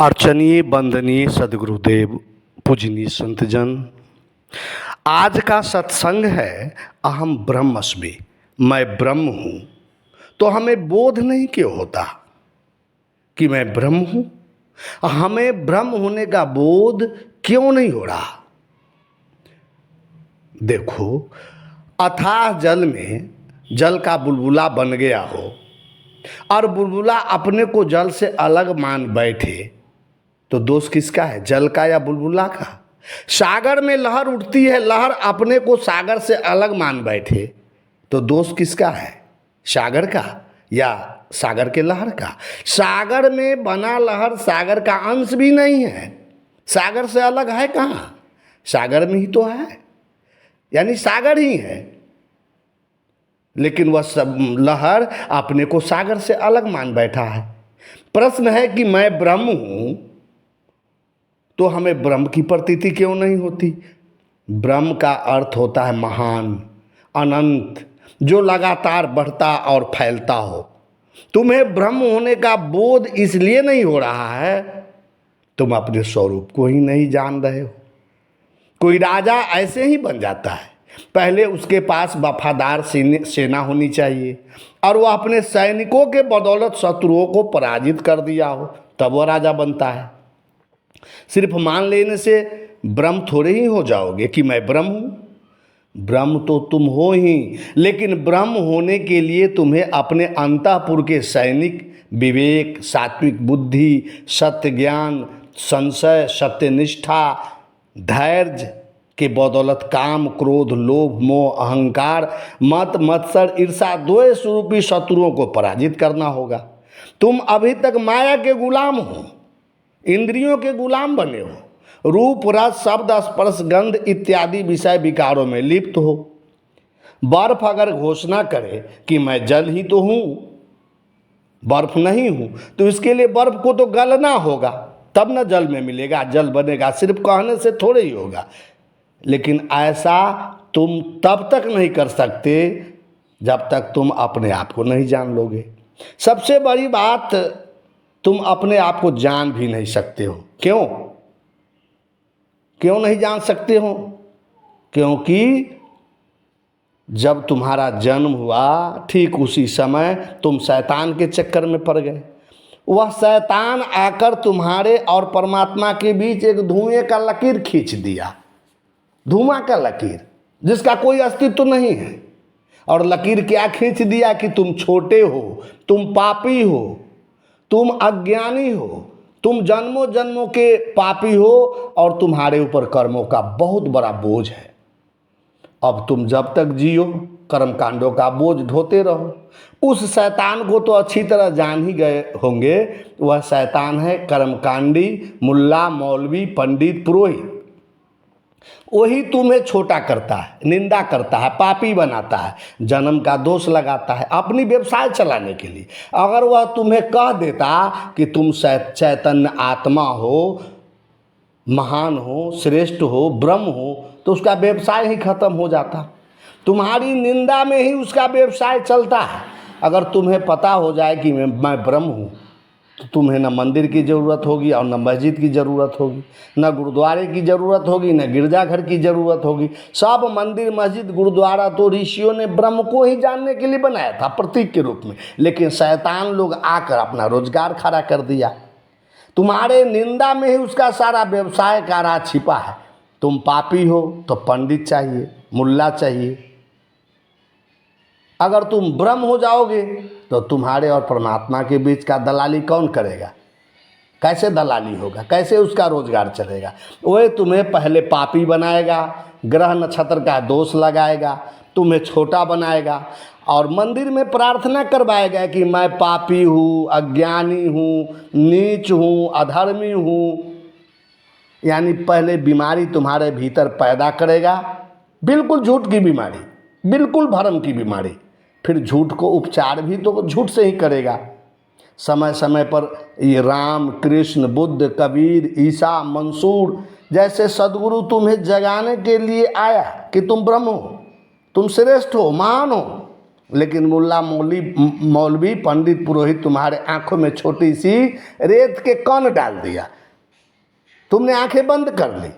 अर्चनीय वंदनीय सदगुरुदेव पूजनीय संतजन, आज का सत्संग है अहम ब्रह्मस्मि, मैं ब्रह्म हूँ। तो हमें बोध नहीं क्यों होता कि मैं ब्रह्म हूँ? हमें ब्रह्म होने का बोध क्यों नहीं हो रहा? देखो, अथाह जल में जल का बुलबुला बन गया हो और बुलबुला अपने को जल से अलग मान बैठे तो दोष किसका है, जल का या बुलबुला का? सागर में लहर उठती है, लहर अपने को सागर से अलग मान बैठे तो दोष किसका है, सागर का या सागर के लहर का? सागर में बना लहर सागर का अंश भी नहीं है, सागर से अलग है कहाँ? सागर में ही तो है, यानी सागर ही है, लेकिन वह सब लहर अपने को सागर से अलग मान बैठा है। प्रश्न है कि मैं ब्रह्म हूँ, तो हमें ब्रह्म की प्रतीति क्यों नहीं होती? ब्रह्म का अर्थ होता है महान, अनंत, जो लगातार बढ़ता और फैलता हो। तुम्हें ब्रह्म होने का बोध इसलिए नहीं हो रहा है, तुम अपने स्वरूप को ही नहीं जान रहे हो। कोई राजा ऐसे ही बन जाता है, पहले उसके पास वफादार सेना होनी चाहिए और वह अपने सैनिकों के बदौलत शत्रुओं को पराजित कर दिया हो, तब वह राजा बनता है। सिर्फ मान लेने से ब्रह्म थोड़े ही हो जाओगे कि मैं ब्रह्म हूँ। ब्रह्म तो तुम हो ही, लेकिन ब्रह्म होने के लिए तुम्हें अपने अंतःपुर के सैनिक विवेक, सात्विक बुद्धि, सत्य ज्ञान, संशय, सत्यनिष्ठा, धैर्य के बदौलत काम, क्रोध, लोभ, मोह, अहंकार, मत, मत्सर, ईर्षा, द्वेष रूपी शत्रुओं को पराजित करना होगा। तुम अभी तक माया के गुलाम हो, इंद्रियों के गुलाम बने हो, रूप, रस, शब्द, स्पर्श, गंध इत्यादि विषय विकारों में लिप्त हो। बर्फ अगर घोषणा करे कि मैं जल ही तो हूँ, बर्फ नहीं हूँ, तो इसके लिए बर्फ को तो गलना होगा, तब न जल में मिलेगा, जल बनेगा। सिर्फ कहने से थोड़े ही होगा। लेकिन ऐसा तुम तब तक नहीं कर सकते जब तक तुम अपने आप को नहीं जान लोगे। सबसे बड़ी बात, तुम अपने आप को जान भी नहीं सकते हो। क्यों नहीं जान सकते हो? क्योंकि जब तुम्हारा जन्म हुआ, ठीक उसी समय तुम शैतान के चक्कर में पड़ गए। वह शैतान आकर तुम्हारे और परमात्मा के बीच एक धुएं का लकीर खींच दिया, धुआं का लकीर जिसका कोई अस्तित्व नहीं है। और लकीर क्या खींच दिया कि तुम छोटे हो, तुम पापी हो, तुम अज्ञानी हो, तुम जन्मों जन्मों के पापी हो और तुम्हारे ऊपर कर्मों का बहुत बड़ा बोझ है। अब तुम जब तक जियो कर्म कांडों का बोझ ढोते रहो। उस शैतान को तो अच्छी तरह जान ही गए होंगे। वह शैतान है कर्मकांडी, मुल्ला, मौलवी, पंडित, पुरोहित। वही तुम्हें छोटा करता है, निंदा करता है, पापी बनाता है, जन्म का दोष लगाता है अपनी व्यवसाय चलाने के लिए। अगर वह तुम्हें कह देता कि तुम चैतन्य आत्मा हो, महान हो, श्रेष्ठ हो, ब्रह्म हो, तो उसका व्यवसाय ही खत्म हो जाता। तुम्हारी निंदा में ही उसका व्यवसाय चलता है। अगर तुम्हें पता हो जाए कि मैं ब्रह्म हूँ, तो तुम्हें न मंदिर की ज़रूरत होगी और न मस्जिद की ज़रूरत होगी, न गुरुद्वारे की ज़रूरत होगी, न गिरजाघर की ज़रूरत होगी। सब मंदिर, मस्जिद, गुरुद्वारा तो ऋषियों ने ब्रह्म को ही जानने के लिए बनाया था, प्रतीक के रूप में। लेकिन शैतान लोग आकर अपना रोजगार खड़ा कर दिया। तुम्हारे निंदा में ही उसका सारा व्यवसाय का राज छिपा है। तुम पापी हो तो पंडित चाहिए, मुल्ला चाहिए। अगर तुम ब्रह्म हो जाओगे तो तुम्हारे और परमात्मा के बीच का दलाली कौन करेगा? कैसे दलाली होगा? कैसे उसका रोजगार चलेगा? वह तुम्हें पहले पापी बनाएगा, ग्रह नक्षत्र का दोष लगाएगा, तुम्हें छोटा बनाएगा और मंदिर में प्रार्थना करवाएगा कि मैं पापी हूँ, अज्ञानी हूँ, नीच हूँ, अधर्मी हूँ। यानी पहले बीमारी तुम्हारे भीतर पैदा करेगा, बिल्कुल झूठ की बीमारी, बिल्कुल भ्रम की बीमारी। फिर झूठ को उपचार भी तो झूठ से ही करेगा। समय समय पर ये राम, कृष्ण, बुद्ध, कबीर, ईसा, मंसूर जैसे सदगुरु तुम्हें जगाने के लिए आया कि तुम ब्रह्म हो, तुम श्रेष्ठ हो, महान हो, लेकिन मुल्ला मौलवी पंडित पुरोहित तुम्हारे आंखों में छोटी सी रेत के कण डाल दिया, तुमने आंखें बंद कर ली।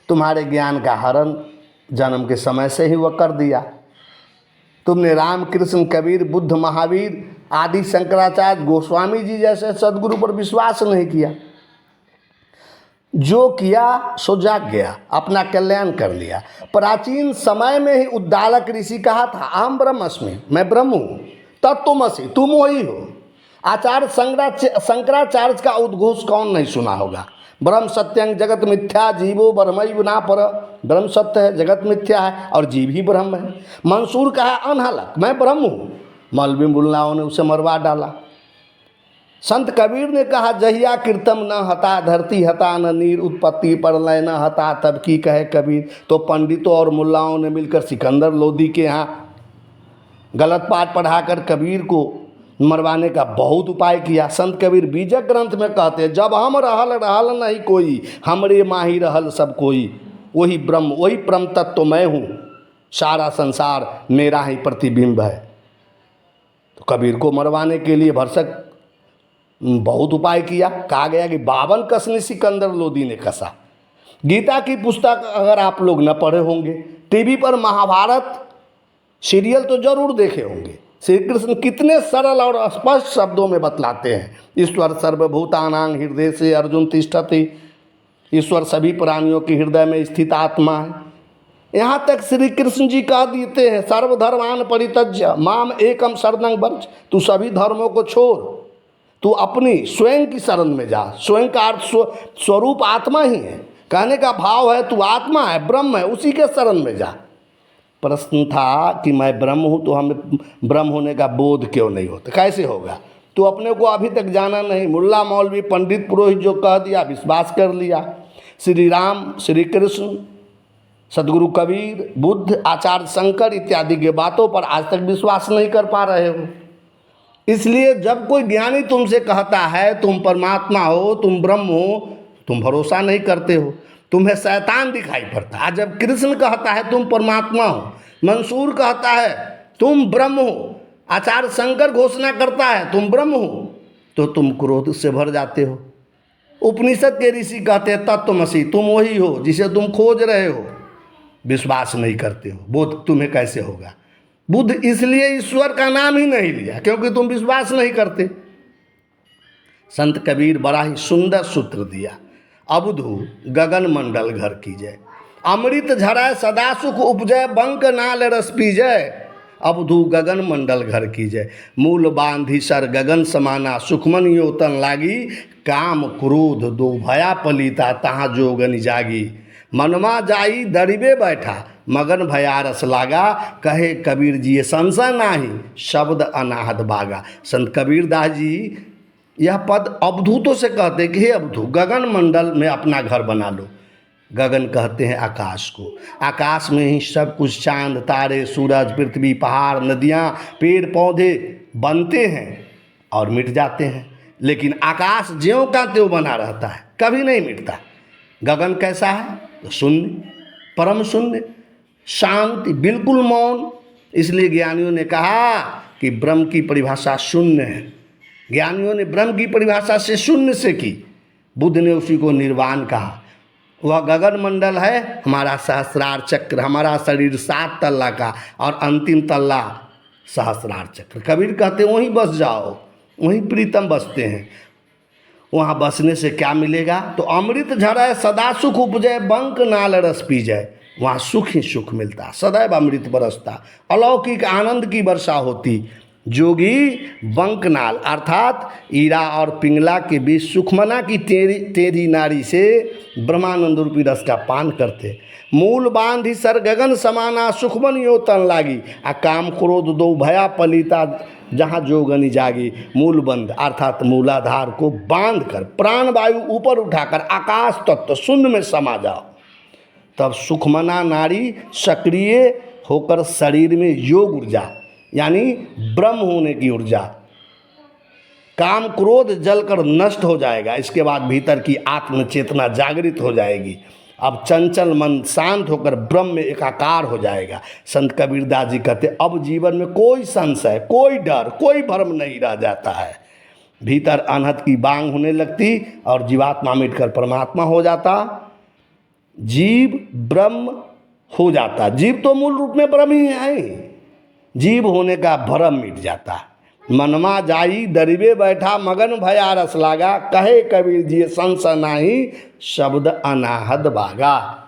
तुम्हारे ज्ञान का हरण जन्म के समय से ही वह कर दिया। तुमने राम कृष्ण कबीर बुद्ध महावीर आदि शंकराचार्य गोस्वामी जी जैसे सदगुरु पर विश्वास नहीं किया। जो किया सो जाग गया, अपना कल्याण कर लिया। प्राचीन समय में ही उद्दालक ऋषि कहा था, अहम ब्रह्मस्मि, मैं ब्रह्म हूँ, तत्त्वमसि, तुम वही हो। आचार्य शंकराचार्य का उद्घोष कौन नहीं सुना होगा। ब्रह्म सत्यं जगत मिथ्या जीवो ब्रह्मैव ना पर, ब्रह्म सत्य है, जगत मिथ्या है और जीव ही ब्रह्म है। मंसूर कहा अनहलक, मैं ब्रह्म हूँ, मौलवी मुल्लाओं ने उसे मरवा डाला। संत कबीर ने कहा, जहिया कीर्तम न हता धरती हता न नीर उत्पत्ति पर लय न हता, तब की कहे कबीर। तो पंडितों और मुल्लाओं ने मिलकर सिकंदर लोदी के यहाँ गलत पाठ पढ़ाकर कबीर को मरवाने का बहुत उपाय किया। संत कबीर बीजक ग्रंथ में कहते हैं, जब हम रहल नहीं कोई, हमरे माही रहल सब कोई। वही ब्रह्म, वही परम तत्व मैं हूँ, सारा संसार मेरा ही प्रतिबिंब है। तो कबीर को मरवाने के लिए भरसक बहुत उपाय किया। कहा गया कि 52 कसने सिकंदर लोदी ने कसा। गीता की पुस्तक अगर आप लोग न पढ़े होंगे, टीवी पर महाभारत सीरियल तो जरूर देखे होंगे। श्री कृष्ण कितने सरल और स्पष्ट शब्दों में बतलाते हैं, ईश्वर सर्वभूतानां हृदय से अर्जुन तिष्ठति, ईश्वर सभी प्राणियों के हृदय में स्थित आत्मा है। यहाँ तक श्री कृष्ण जी कह देते हैं, सर्वधर्मान परित्यज्य माम एकम शरणं व्रज, तू सभी धर्मों को छोड़, तू अपनी स्वयं की शरण में जा। स्वयं का अर्थ स्वरूप आत्मा ही है। कहने का भाव है तू आत्मा है, ब्रह्म है, उसी के शरण में जा। प्रश्न था कि मैं ब्रह्म हूँ तो हमें ब्रह्म होने का बोध क्यों नहीं होता, कैसे होगा? तो अपने को अभी तक जाना नहीं। मुल्ला मौलवी पंडित पुरोहित जो कह दिया विश्वास कर लिया। श्री राम, श्री कृष्ण, सदगुरु कबीर, बुद्ध, आचार्य शंकर इत्यादि के बातों पर आज तक विश्वास नहीं कर पा रहे हो। इसलिए जब कोई ज्ञानी तुमसे कहता है तुम परमात्मा हो, तुम ब्रह्म हो, तुम भरोसा नहीं करते हो, तुम्हें शैतान दिखाई पड़ता है। जब कृष्ण कहता है तुम परमात्मा हो, मंसूर कहता है तुम ब्रह्म हो, आचार्य शंकर घोषणा करता है तुम ब्रह्म हो, तो तुम क्रोध से भर जाते हो। उपनिषद के ऋषि कहते हैं तत्त्वमसि, तुम वही हो जिसे तुम खोज रहे हो, विश्वास नहीं करते हो, बोध तुम्हें कैसे होगा? बुद्ध इसलिए ईश्वर का नाम ही नहीं लिया क्योंकि तुम विश्वास नहीं करते। संत कबीर बड़ा ही सुंदर सूत्र दिया, अबधू गगन मंडल घर कीजय, अमृत झरय सदा सुख उपजय, बंक नाल रस पीजय, अबधू गगन मंडल घर कीजय, मूल बांधी सर गगन समाना, सुखमन योतन लागी, काम क्रोध दो भया पलीता, तहाँ जोगन जागी, मनमा जाई दरिबे बैठा, मगन भया रस लागा, कहे कबीर जी संशय नाही, शब्द अनाहत बागा। संत कबीर दास जी यह पद अवधूतों से कहते कि हे अवधू, गगन मंडल में अपना घर बना लो। गगन कहते हैं आकाश को, आकाश में ही सब कुछ चांद तारे सूरज पृथ्वी पहाड़ नदियाँ पेड़ पौधे बनते हैं और मिट जाते हैं, लेकिन आकाश ज्यों का त्यों बना रहता है, कभी नहीं मिटता। गगन कैसा है? तो शून्य, परम शून्य, शांति, बिल्कुल मौन। इसलिए ज्ञानियों ने कहा कि ब्रह्म की परिभाषा शून्य है। ज्ञानियों ने ब्रह्म की परिभाषा से शून्य से की, बुद्ध ने उसी को निर्वाण कहा। वह गगन मंडल है, हमारा सहस्रार चक्र, हमारा शरीर 7 तल्ला का और अंतिम तल्ला सहस्रार चक्र। कबीर कहते वहीं बस जाओ, वहीं प्रीतम बसते हैं। वहाँ बसने से क्या मिलेगा? तो अमृत झरय सदा सुख उपजय, बंक नाल रस पीजय, वहाँ सुख ही सुख मिलता, सदैव अमृत बरसता, अलौकिक आनंद की वर्षा होती। जोगी बंकनाल अर्थात ईरा और पिंगला के बीच सुखमना की तेरी नारी से ब्रह्मानंद रूपी रस का पान करते। मूल बांधी सर गगन समाना, सुखमन यो तन लागी, आ काम क्रोध दो भया पलीता, जहाँ जोगनी जागी। मूल बंध अर्थात मूलाधार को बांध कर प्राण वायु ऊपर उठाकर आकाश तत्व शून्य में समा जाओ, तब सुखमना नारी सक्रिय होकर शरीर में योग ऊर्जा यानी ब्रह्म होने की ऊर्जा, काम क्रोध जलकर नष्ट हो जाएगा। इसके बाद भीतर की आत्म चेतना जागृत हो जाएगी। अब चंचल मन शांत होकर ब्रह्म में एकाकार हो जाएगा। संत कबीरदास जी कहते अब जीवन में कोई संशय, कोई डर, कोई भ्रम नहीं रह जाता है। भीतर अनहद की बांग होने लगती और जीवात्मा मिटकर परमात्मा हो जाता, जीव ब्रह्म हो जाता। जीव तो मूल रूप में ब्रह्म ही है, जीव होने का भ्रम मिट जाता। मनमा जाई दरिबे बैठा मगन भया रस लागा, कहे कबीर जी संशय नाही शब्द अनाहद भागा।